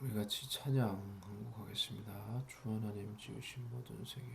우리 같이 찬양 한곡하겠습니다. 주 하나님 지으신 모든 세계.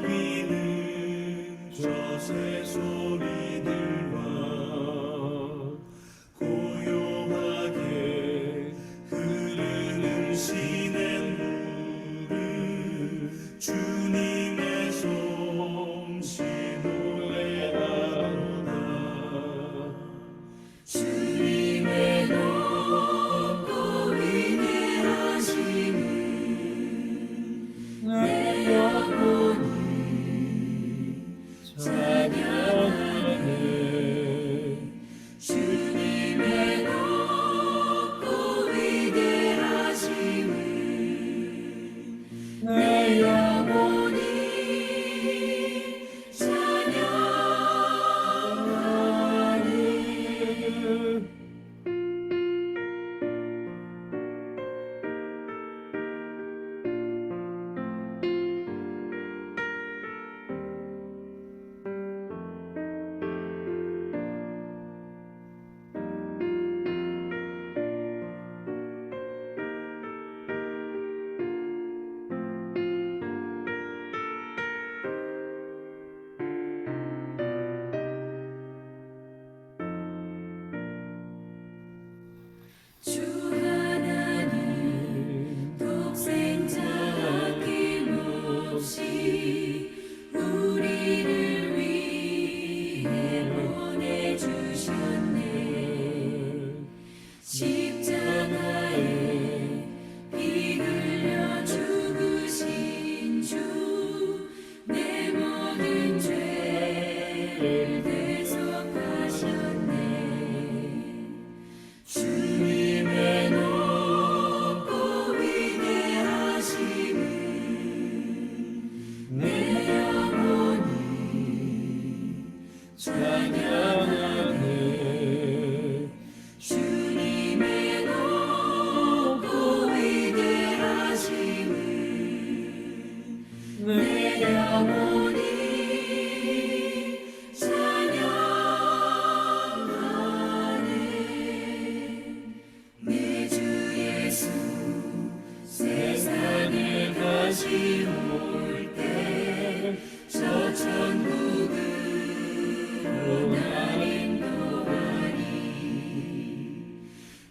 지저귀는 저새 소리들과 고요하게 흐르는 시냇물을 주님의 솜씨 노래하노라. 주님의 높고 위대하심을 내 영혼이 찬양하네. 주님의 높고 위대하심을 내 영혼이 찬양하네. 주 하나님 독생자 아낌없이 우리를 위해 보내주셨네. 십자가에 피 흘려 죽으신 주, 내 모든 죄를 대속하셨네. 주님의 높고 위대하심을 내 영혼이 찬양하네. 주님의 높고 위대하심을 내 영혼이 세상에 다시 올 때 저 천국으로 날 인도하니,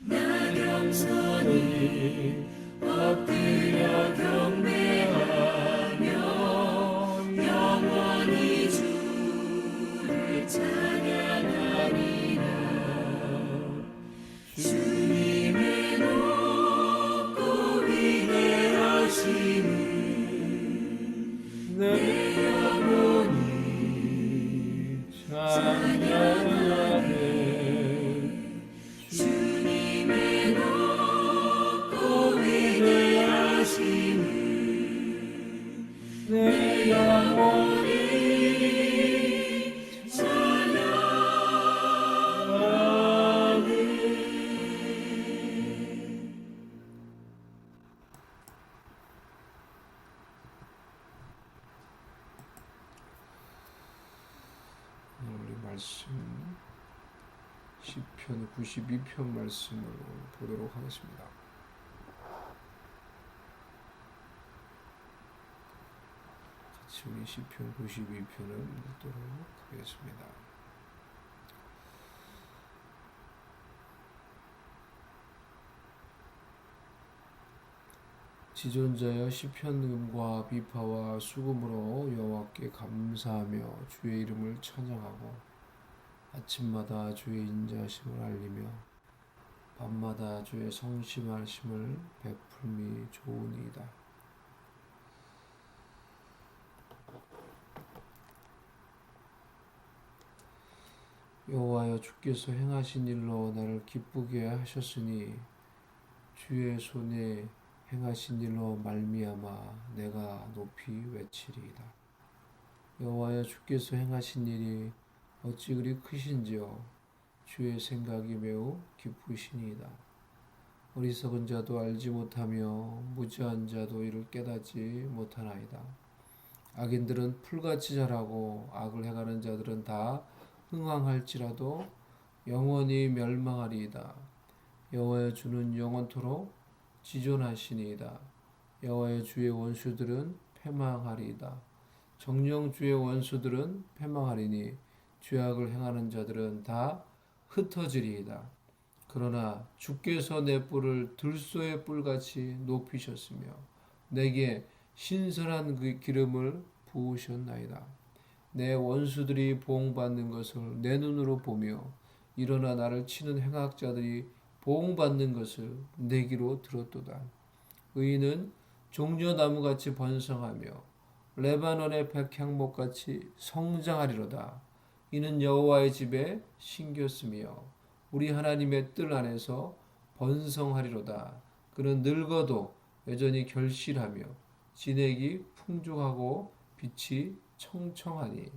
나 겸손히 엎드려 경배하며 영원히 주를 찬양하리라. 주님의 높고 위대하심을 내 영혼이 찬양하네. 주님의 높고 위대하심을 말씀 시편 92편 말씀을 보도록 하겠습니다. 같이 우리 시편 92편을 읽도록 하겠습니다. 지존자여 시편음과 비파와 수금으로 여호와께 감사하며 주의 이름을 찬양하고 아침마다 주의 인자하심을 알리며 밤마다 주의 성심하심을 베풀미 좋으니이다. 여호와여 주께서 행하신 일로 나를 기쁘게 하셨으니 주의 손에 행하신 일로 말미암아 내가 높이 외치리이다. 여호와여 주께서 행하신 일이 어찌 그리 크신지요. 주의 생각이 매우 깊으시니이다. 어리석은 자도 알지 못하며 무지한 자도 이를 깨닫지 못하나이다. 악인들은 풀같이 자라고 악을 행하는 자들은 다 흥황할지라도 영원히 멸망하리이다. 여호와여 주는 영원토록 지존하시니이다. 여호와여 주의 원수들은 패망하리이다. 정녕 주의 원수들은 패망하리니 죄악을 행하는 자들은 다 흩어지리이다. 그러나 주께서 내 뿔을 들소의 뿔같이 높이셨으며 내게 신선한 그 기름을 부으셨나이다. 내 원수들이 보응받는 것을 내 눈으로 보며 일어나 나를 치는 행악자들이 보응받는 것을 내 귀로 들었도다. 의인은 종려나무같이 번성하며 레바논의 백향목같이 성장하리로다. 이는 여호와의 집에 심겼으며 우리 하나님의 뜰 안에서 번성하리로다. 그는 늙어도 여전히 결실하며 진액이 풍족하고 빛이 청청하니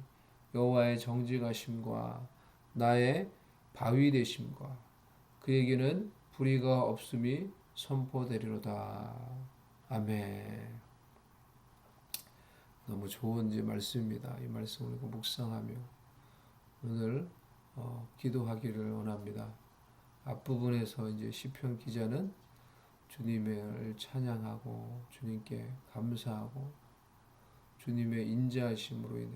여호와의 정직하심과 나의 바위 되심과 그에게는 불의가 없음이 선포되리로다. 아멘. 너무 좋은 말씀입니다. 이 말씀을 묵상하며 오늘 기도하기를 원합니다. 앞부분에서 이제 시편 기자는 주님을 찬양하고 주님께 감사하고 주님의 인자하심으로 인해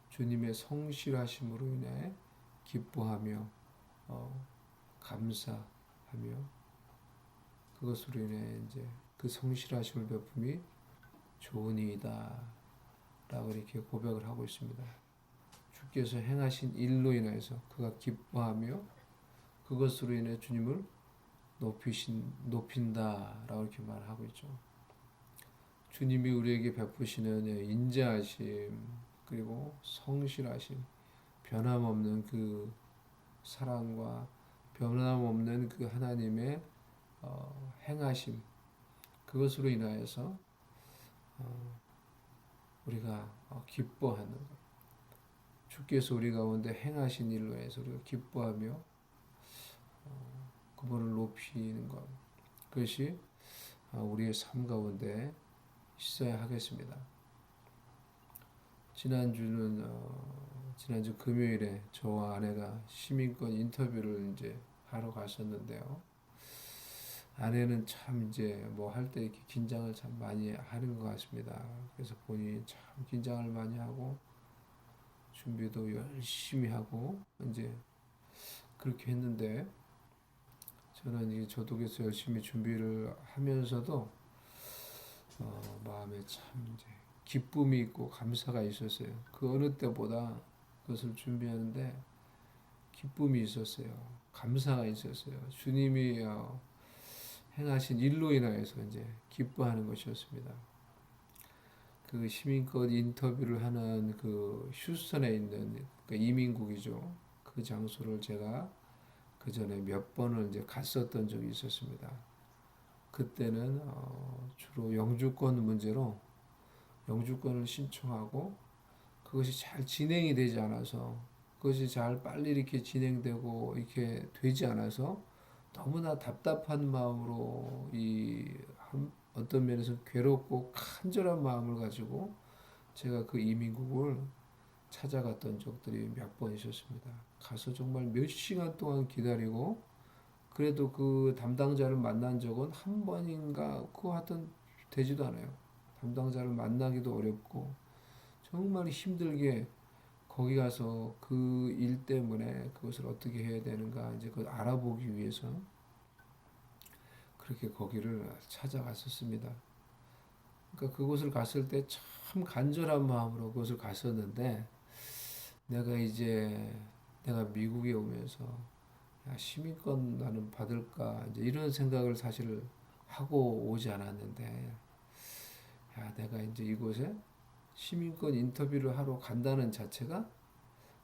주님의 성실하심으로 인해 기뻐하며 감사하며 그것으로 인해 이제 그 성실하심을 베품이 좋으니이다 라고 이렇게 고백을 하고 있습니다. 주께서 행하신 일로 인해서 그가 기뻐하며 그것으로 인해 주님을 높인다라고 이렇게 말하고 있죠. 주님이 우리에게 베푸시는 인자하심 그리고 성실하심 변함없는 그 사랑과 변함없는 그 하나님의 행하심 그것으로 인하여서 우리가 기뻐하는 것 주께서 우리 가운데 행하신 일로 해서 우리가 기뻐하며 그분을 높이는 것 그것이 우리의 삶 가운데 있어야 하겠습니다. 지난주 금요일에 저와 아내가 시민권 인터뷰를 이제 하러 갔었는데요. 아내는 참 이제 뭐 할 때 이렇게 긴장을 참 많이 하는 것 같습니다. 그래서 본인이 참 긴장을 많이 하고 준비도 열심히 하고 이제 그렇게 했는데 저는 이제 저도 그래서 열심히 준비를 하면서도 마음에 참 이제 기쁨이 있고 감사가 있었어요. 그 어느 때보다 그것을 준비하는데 기쁨이 있었어요. 감사가 있었어요. 주님이 행하신 일로 인하여서 이제 기뻐하는 것이었습니다. 그 시민권 인터뷰를 하는 그 휴스턴에 있는 그 이민국이죠. 그 장소를 제가 그 전에 몇 번을 이제 갔었던 적이 있었습니다. 그때는 주로 영주권 문제로 영주권을 신청하고 그것이 잘 진행이 되지 않아서 그것이 잘 빨리 이렇게 진행되고 이렇게 되지 않아서 너무나 답답한 마음으로 어떤 면에서 괴롭고 간절한 마음을 가지고 제가 그 이민국을 찾아갔던 적들이 몇 번 있었습니다. 가서 정말 몇 시간 동안 기다리고 그래도 그 담당자를 만난 적은 한 번인가 그거 하여튼 되지도 않아요. 담당자를 만나기도 어렵고 정말 힘들게 거기 가서 그 일 때문에 그것을 어떻게 해야 되는가 이제 그걸 알아보기 위해서 그렇게 거기를 찾아갔었습니다. 그러니까 그곳을 갔을 때 참 간절한 마음으로 그곳을 갔었는데 내가 미국에 오면서 야, 시민권 나는 받을까 이제 이런 생각을 사실 하고 오지 않았는데 야, 내가 이제 이곳에 시민권 인터뷰를 하러 간다는 자체가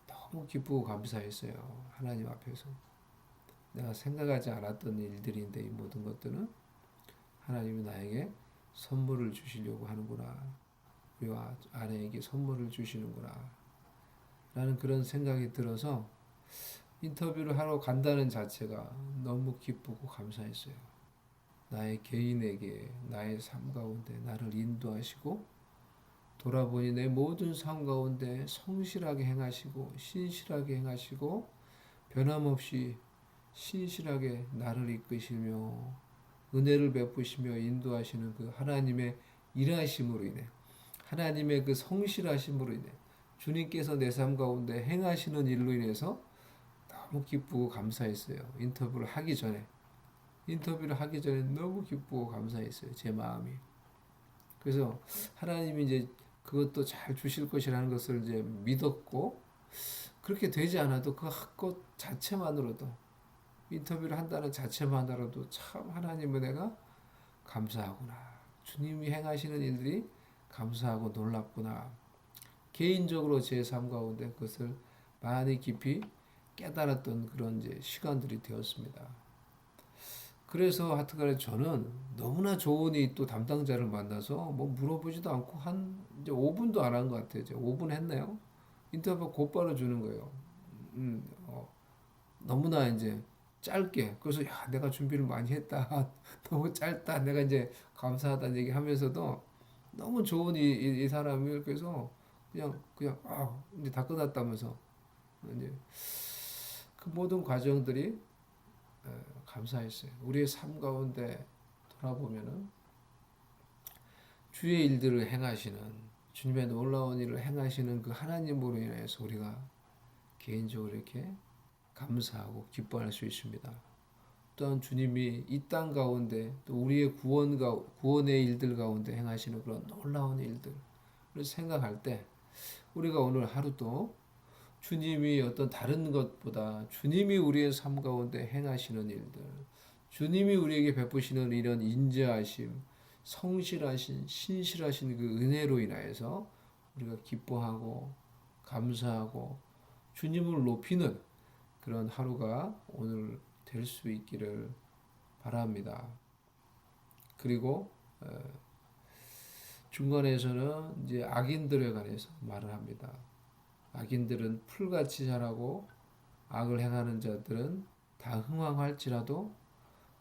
너무 기쁘고 감사했어요. 하나님 앞에서. 내가 생각하지 않았던 일들인데 이 모든 것들은 하나님이 나에게 선물을 주시려고 하는구나. 우리와 아내에게 선물을 주시는구나. 라는 그런 생각이 들어서 인터뷰를 하러 간다는 자체가 너무 기쁘고 감사했어요. 나의 개인에게 나의 삶 가운데 나를 인도하시고 돌아보니 내 모든 삶 가운데 성실하게 행하시고 신실하게 행하시고 변함없이 신실하게 나를 이끄시며 은혜를 베푸시며 인도하시는 그 하나님의 일하심으로 인해 하나님의 그 성실하심으로 인해 주님께서 내 삶 가운데 행하시는 일로 인해서 너무 기쁘고 감사했어요. 인터뷰를 하기 전에 너무 기쁘고 감사했어요. 제 마음이. 그래서 하나님이 이제 그것도 잘 주실 것이라는 것을 이제 믿었고 그렇게 되지 않아도 그 자체만으로도 인터뷰를 한다는 자체만으로도 참 하나님 은혜가 감사하구나. 주님이 행하시는 일들이 감사하고 놀랍구나. 개인적으로 제 삶 가운데 그것을 많이 깊이 깨달았던 그런 이제 시간들이 되었습니다. 그래서 하여튼간에 저는 너무나 좋은 이 또 담당자를 만나서 뭐 물어보지도 않고 한 이제 5분도 안 한 것 같아요. 이제 5분 했나요? 인터뷰 곧바로 주는 거예요. 너무나 이제 짧게. 그래서 야, 내가 준비를 많이 했다. 너무 짧다. 내가 이제 감사하다는 얘기 하면서도 너무 좋은 이 사람이 그래서 그냥 이제 다 끝났다면서 이제 그 모든 과정들이 감사했어요. 우리의 삶 가운데 돌아보면은 주의 일들을 행하시는 주님의 놀라운 일을 행하시는 그 하나님으로 인해서 우리가 개인적으로 이렇게 감사하고 기뻐할 수 있습니다. 또한 주님이 이 땅 가운데 또 우리의 구원의 일들 가운데 행하시는 그런 놀라운 일들을 생각할 때 우리가 오늘 하루도 주님이 어떤 다른 것보다 주님이 우리의 삶 가운데 행하시는 일들, 주님이 우리에게 베푸시는 이런 인자하심, 성실하신, 신실하신 그 은혜로 인하여서 우리가 기뻐하고 감사하고 주님을 높이는 그런 하루가 오늘 될 수 있기를 바랍니다. 그리고 중간에서는 이제 악인들에 관해서 말을 합니다. 악인들은 풀같이 자라고 악을 행하는 자들은 다 흥황할지라도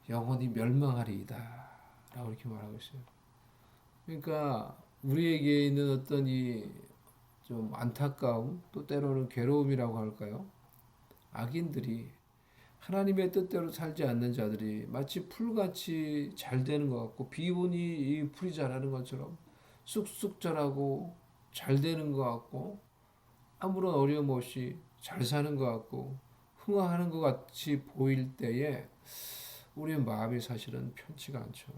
영원히 멸망하리이다 라고 이렇게 말하고 있어요. 그러니까 우리에게 있는 어떤 이 좀 안타까움 또 때로는 괴로움이라고 할까요? 악인들이 하나님의 뜻대로 살지 않는 자들이 마치 풀같이 잘 되는 것 같고 비온이 이 풀이 자라는 것처럼 쑥쑥 자라고 잘 되는 것 같고 아무런 어려움 없이 잘 사는 것 같고 흥황하는 것 같이 보일 때에 우리의 마음이 사실은 편치가 않죠.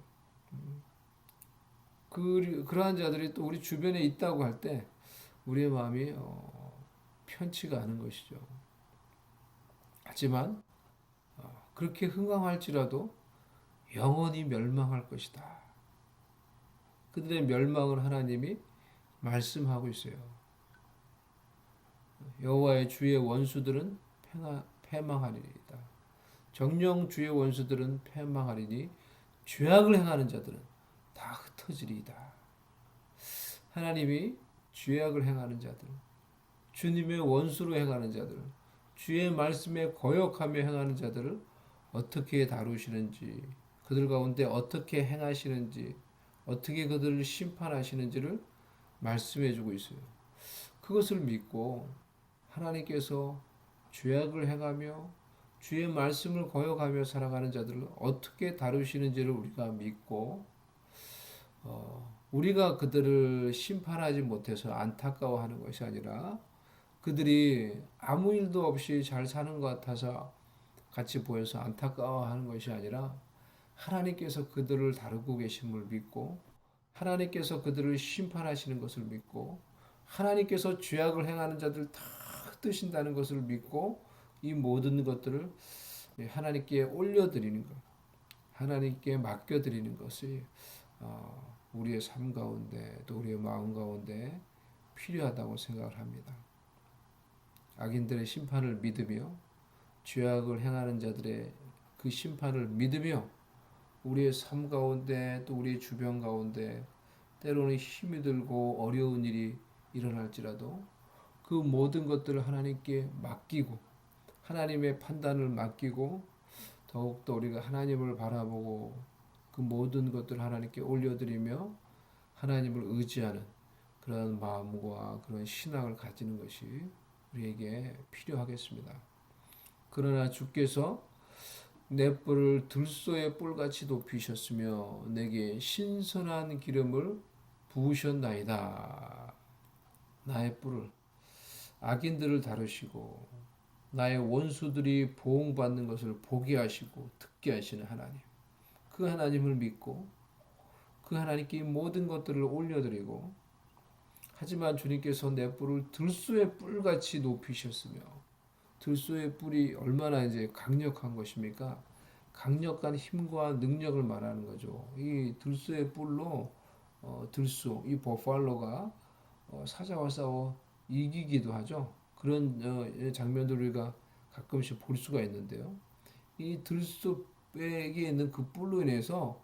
그러한 자들이 또 우리 주변에 있다고 할 때 우리의 마음이 편치가 않은 것이죠. 하지만 그렇게 흥황할지라도 영원히 멸망할 것이다. 그들의 멸망을 하나님이 말씀하고 있어요. 여호와의 주의 원수들은 패망하리이다. 정령 주의 원수들은 패망하리니 죄악을 행하는 자들은 다 흩어지리이다. 하나님이 죄악을 행하는 자들, 주님의 원수로 행하는 자들, 주의 말씀에 거역하며 행하는 자들을 어떻게 다루시는지, 그들 가운데 어떻게 행하시는지, 어떻게 그들을 심판하시는지를 말씀해 주고 있어요. 그것을 믿고 하나님께서 죄악을 행하며 주의 말씀을 거역하며 살아가는 자들을 어떻게 다루시는지를 우리가 믿고 우리가 그들을 심판하지 못해서 안타까워하는 것이 아니라 그들이 아무 일도 없이 잘 사는 것 같아서 같이 보여서 안타까워하는 것이 아니라 하나님께서 그들을 다루고 계심을 믿고 하나님께서 그들을 심판하시는 것을 믿고 하나님께서 죄악을 행하는 자들 다 흩으신다는 것을 믿고 이 모든 것들을 하나님께 올려드리는 것, 하나님께 맡겨드리는 것이 우리의 삶 가운데 또 우리의 마음 가운데 필요하다고 생각을 합니다. 악인들의 심판을 믿으며 죄악을 행하는 자들의 그 심판을 믿으며 우리의 삶 가운데 또 우리의 주변 가운데 때로는 힘이 들고 어려운 일이 일어날지라도 그 모든 것들을 하나님께 맡기고 하나님의 판단을 맡기고 더욱더 우리가 하나님을 바라보고 그 모든 것들을 하나님께 올려드리며 하나님을 의지하는 그런 마음과 그런 신앙을 가지는 것이 우리에게 필요하겠습니다. 그러나 주께서 내 뿔을 들소의 뿔같이 높이셨으며 내게 신선한 기름을 부으셨나이다. 나의 뿔을 악인들을 다루시고 나의 원수들이 보응받는 것을 보게 하시고 듣게 하시는 하나님, 그 하나님을 믿고 그 하나님께 모든 것들을 올려드리고 하지만 주님께서 내 뿔을 들소의 뿔같이 높이셨으며 들소의 뿔이 얼마나 이제 강력한 것입니까? 강력한 힘과 능력을 말하는 거죠. 이 들소의 뿔로 들소, 이 버팔로가 사자와 싸워 이기기도 하죠. 그런 장면들을 우리가 가끔씩 볼 수가 있는데요. 이 들소에게 있는 그 뿔로 인해서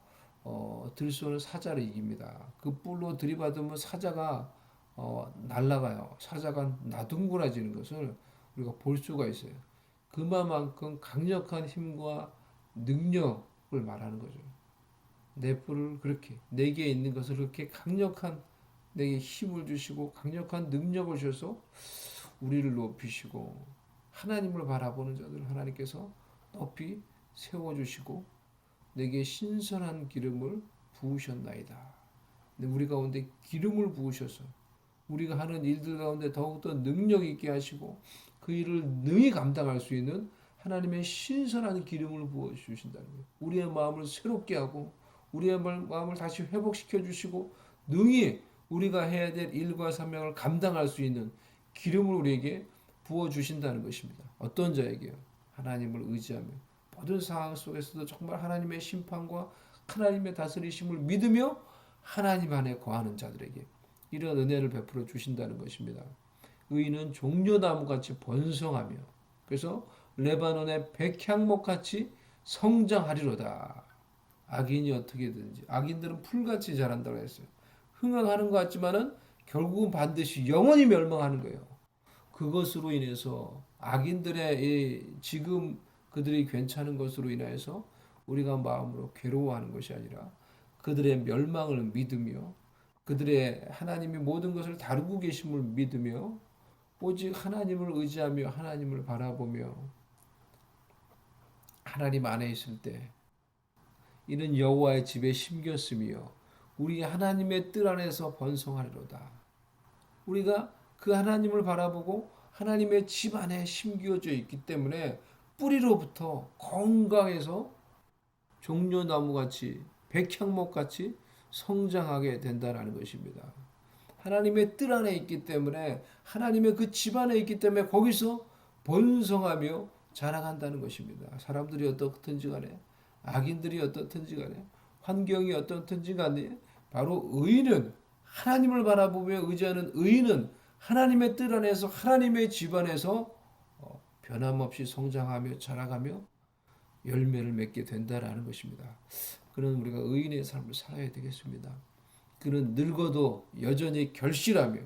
들소는 사자를 이깁니다. 그 뿔로 들이받으면 사자가 날아가요. 사자가 나둥그러지는 것을 우리가 볼 수가 있어요. 그만큼 강력한 힘과 능력을 말하는 거죠. 내 뿔을 그렇게 내게 있는 것을 그렇게 강력한 내게 힘을 주시고 강력한 능력을 주셔서 우리를 높이시고 하나님을 바라보는 자들 하나님께서 높이 세워주시고 내게 신선한 기름을 부으셨나이다. 우리 가운데 기름을 부으셔서 우리가 하는 일들 가운데 더욱더 능력 있게 하시고 그 일을 능히 감당할 수 있는 하나님의 신선한 기름을 부어주신다는 거예요. 우리의 마음을 새롭게 하고 우리의 마음을 다시 회복시켜 주시고 능히 우리가 해야 될 일과 사명을 감당할 수 있는 기름을 우리에게 부어주신다는 것입니다. 어떤 자에게요? 하나님을 의지하며 모든 상황 속에서도 정말 하나님의 심판과 하나님의 다스리심을 믿으며 하나님 안에 거하는 자들에게 이런 은혜를 베풀어 주신다는 것입니다. 의인은 종려나무같이 번성하며 그래서 레바논의 백향목같이 성장하리로다. 악인이 어떻게든지 악인들은 풀같이 자란다고 했어요. 흥황하는 것 같지만은 결국은 반드시 영원히 멸망하는 거예요. 그것으로 인해서 악인들의 지금 그들이 괜찮은 것으로 인하여서 우리가 마음으로 괴로워하는 것이 아니라 그들의 멸망을 믿으며 그들의 하나님이 모든 것을 다루고 계심을 믿으며 오직 하나님을 의지하며 하나님을 바라보며 하나님 안에 있을 때 이는 여호와의 집에 심겼으며 우리 하나님의 뜰 안에서 번성하리로다. 우리가 그 하나님을 바라보고 하나님의 집 안에 심겨져 있기 때문에 뿌리로부터 건강해서 종려나무같이 백향목같이 성장하게 된다는 것입니다. 하나님의 뜰 안에 있기 때문에 하나님의 그 집 안에 있기 때문에 거기서 번성하며 자라간다는 것입니다. 사람들이 어떻든지 간에 악인들이 어떻든지 간에 환경이 어떻든지 간에 바로 의인은 하나님을 바라보며 의지하는 의인은 하나님의 뜰 안에서 하나님의 집 안에서 변함없이 성장하며 자라가며 열매를 맺게 된다라는 것입니다. 그런 우리가 의인의 삶을 살아야 되겠습니다. 그는 늙어도 여전히 결실하며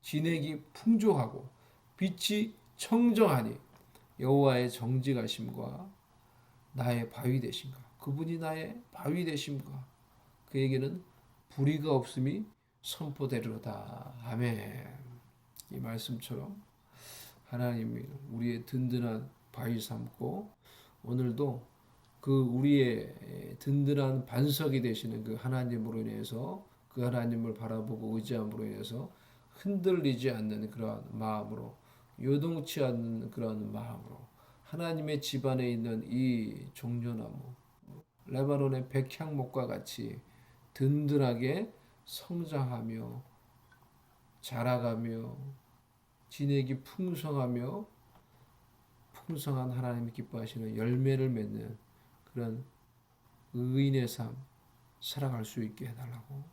진액이 풍족하고 빛이 청정하니 여호와의 정직하심과 나의 바위 되심과 그분이 나의 바위 되심과 그에게는 불의가 없음이 선포되리로다. 아멘. 이 말씀처럼 하나님이 우리의 든든한 바위 삼고 오늘도 그 우리의 든든한 반석이 되시는 그 하나님으로 인해서 그 하나님을 바라보고 의지함으로 인해서 흔들리지 않는 그러한 마음으로 요동치 않는 그러한 마음으로 하나님의 집안에 있는 이 종려나무 레바논의 백향목과 같이 든든하게 성장하며 자라가며 진액이 풍성하며 풍성한 하나님이 기뻐하시는 열매를 맺는 그런 의인의 삶 살아갈 수 있게 해달라고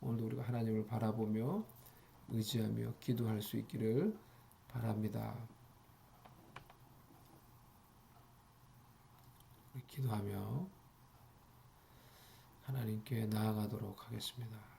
오늘도 우리가 하나님을 바라보며 의지하며 기도할 수 있기를 바랍니다. 기도하며 하나님께 나아가도록 하겠습니다.